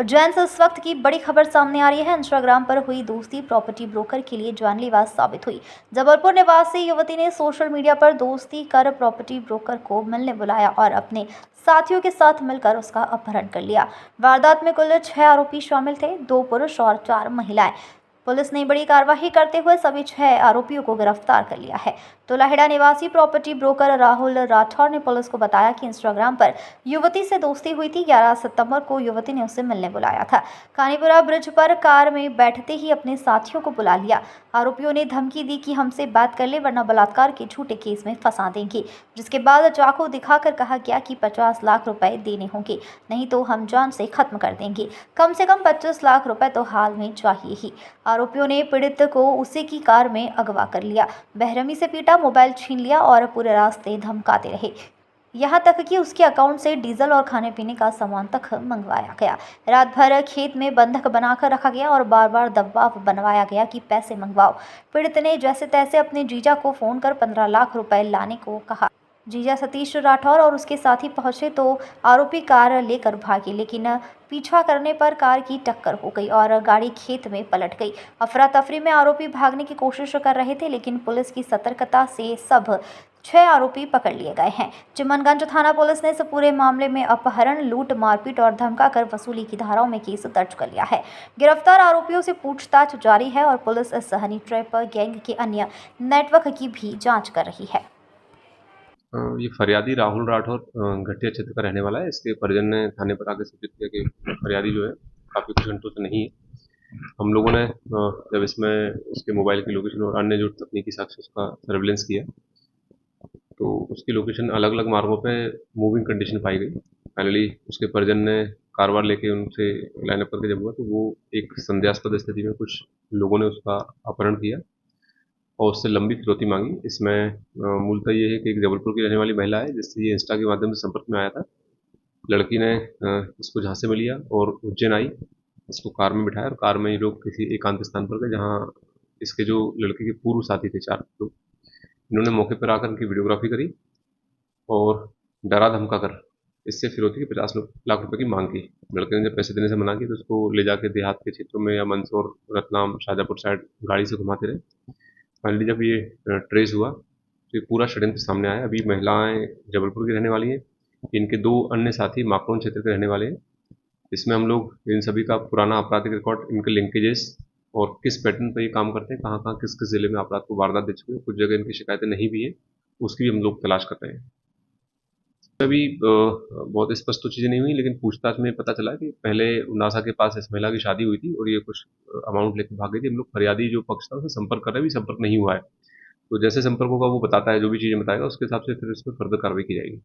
उज्जैन से इस वक्त की बड़ी खबर सामने आ रही है। इंस्टाग्राम पर हुई दोस्ती प्रॉपर्टी ब्रोकर के लिए जानलेवा साबित हुई। जबलपुर निवासी युवती ने सोशल मीडिया पर दोस्ती कर प्रॉपर्टी ब्रोकर को मिलने बुलाया और अपने साथियों के साथ मिलकर उसका अपहरण कर लिया। वारदात में कुल 6 आरोपी शामिल थे, 2 पुरुष और 4 महिलाएं। पुलिस ने बड़ी कार्रवाई करते हुए सभी 6 आरोपियों को गिरफ्तार कर लिया है। तो लाहिड़ा निवासी प्रॉपर्टी ब्रोकर राहुल राठौर ने पुलिस को बताया कि इंस्टाग्राम पर युवती से दोस्ती हुई थी। 11 सितंबर को युवती ने उसे मिलने बुलाया था। कानीपुरा ब्रिज पर कार में बैठते ही अपने साथियों को बुला लिया। आरोपियों ने धमकी दी कि हमसे बात कर ले वरना बलात्कार के झूठे केस में फंसा देंगे, जिसके बाद चाकू दिखाकर कहा गया कि 50 लाख रुपए देने होंगे, नहीं तो हम जान से खत्म कर देंगे। कम से कम 25 लाख रुपए तो हाल में चाहिए ही। आरोपियों ने पीड़ित को उसी की कार में अगवा कर लिया, बेरहमी से पीटा, मोबाइल छीन लिया और पूरे रास्ते धमकाते रहे। यहाँ तक कि उसके अकाउंट से डीजल और खाने पीने का सामान तक मंगवाया गया। रात भर खेत में बंधक बनाकर रखा गया और बार बार दबाव बनवाया गया कि पैसे मंगवाओ। पीड़ित ने जैसे तैसे अपने जीजा को फोन कर 15 लाख रुपए लाने को कहा। जीजा सतीश राठौर और उसके साथी पहुंचे तो आरोपी कार लेकर भागे, लेकिन पीछा करने पर कार की टक्कर हो गई और गाड़ी खेत में पलट गई। अफरा तफरी में आरोपी भागने की कोशिश कर रहे थे, लेकिन पुलिस की सतर्कता से सब 6 आरोपी पकड़ लिए गए हैं। चिमनगंज थाना पुलिस ने इस पूरे मामले में अपहरण, लूट, मारपीट और धमकाकर वसूली की धाराओं में केस दर्ज कर लिया है। गिरफ्तार आरोपियों से पूछताछ जारी है और पुलिस इस हनी ट्रैप गैंग के अन्य नेटवर्क की भी जांच कर रही है। ये फरियादी राहुल राठौर घटिया क्षेत्र का रहने वाला है। इसके परिजन ने थाने पर आकर सूचित किया कि फरियादी जो है काफ़ी कुछ घंटों से नहीं है। हम लोगों ने जब इसमें उसके मोबाइल की लोकेशन और अन्य जो तकनीकी साक्ष्य उसका सर्विलेंस किया तो उसकी लोकेशन अलग अलग मार्गों पे मूविंग कंडीशन पाई गई। फाइनली उसके परिजन ने कारवार लेके उनसे लाइनअप करके जब हुआ तो वो एक संदेहास्पद स्थिति में कुछ लोगों ने उसका अपहरण किया और उससे लंबी फिरौती मांगी। इसमें मूलतः ये है कि एक जबलपुर की रहने वाली महिला है जिससे ये इंस्टा के माध्यम से संपर्क में आया था। लड़की ने इसको झांसे में लिया और उज्जैन आई, इसको कार में बिठाया और कार में ये लोग किसी एकांत स्थान पर गए जहाँ इसके जो लड़के के पूर्व साथी थे 4 लोग, इन्होंने मौके पर आकर उनकी वीडियोग्राफी करी और डरा धमका कर इससे फिरौती की 50 लाख रुपए की मांग की। लड़के ने जब पैसे देने से मना की तो उसको ले जाके देहात के क्षेत्रों में या मंदसौर, रतलाम, शाजापुर साइड गाड़ी से घुमाते रहे। फाइनली जब ये ट्रेस हुआ तो ये पूरा षड्यंत्र सामने आया। अभी महिलाएं जबलपुर की रहने वाली हैं, इनके 2 अन्य साथी माकड़ों क्षेत्र के रहने वाले हैं। इसमें हम लोग इन सभी का पुराना आपराधिक रिकॉर्ड, इनके लिंकेजेस और किस पैटर्न पर ये काम करते हैं, कहाँ कहाँ किस किस जिले में अपराध को वारदात दे चुके हैं, कुछ जगह इनकी शिकायतें नहीं भी है, उसकी भी हम लोग तलाश कर रहे हैं। अभी बहुत स्पष्ट तो चीज़ें नहीं हुई, लेकिन पूछताछ में पता चला कि पहले उनासा के पास इस महिला की शादी हुई थी और ये कुछ अमाउंट लेकर भाग गई थी। हम लोग फरियादी जो पक्ष था उससे संपर्क कर रहे हैं, अभी संपर्क नहीं हुआ है। तो जैसे संपर्क होगा वो बताता है, जो भी चीज़ें बताएगा उसके हिसाब से फिर इस पर फर्दर कार्रवाई की जाएगी।